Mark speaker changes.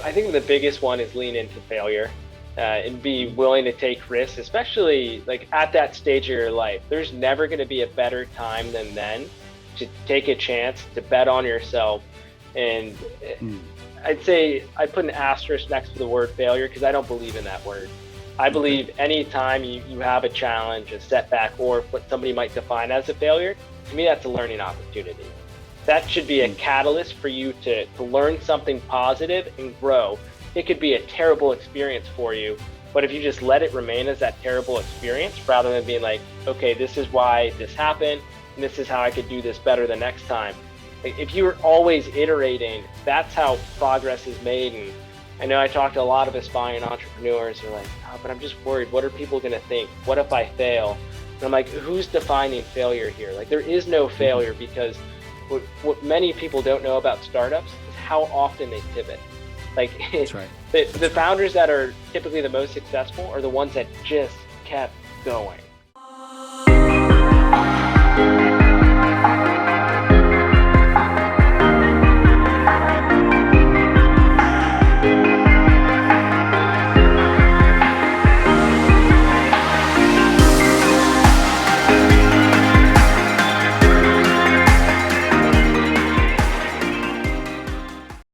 Speaker 1: I think the biggest one is lean into failure and be willing to take risks, especially like at that stage of your life. There's never going to be a better time than then to take a chance, to bet on yourself. And I'd say I put an asterisk next to the word failure because I don't believe in that word. I believe anytime you have a challenge, a setback, or what somebody might define as a failure, to me, that's a learning opportunity. That should be a catalyst for you to learn something positive and grow. It could be a terrible experience for you, but if you just let it remain as that terrible experience, rather than being like, okay, this is why this happened, and this is how I could do this better the next time. If you're always iterating, that's how progress is made. And I know I talk to a lot of aspiring entrepreneurs who are like, oh, but I'm just worried. What are people going to think? What if I fail? And I'm like, who's defining failure here? Like, there is no failure, because what many people don't know about startups is how often they pivot. Like,
Speaker 2: That's right.
Speaker 1: the founders that are typically the most successful are the ones that just kept going.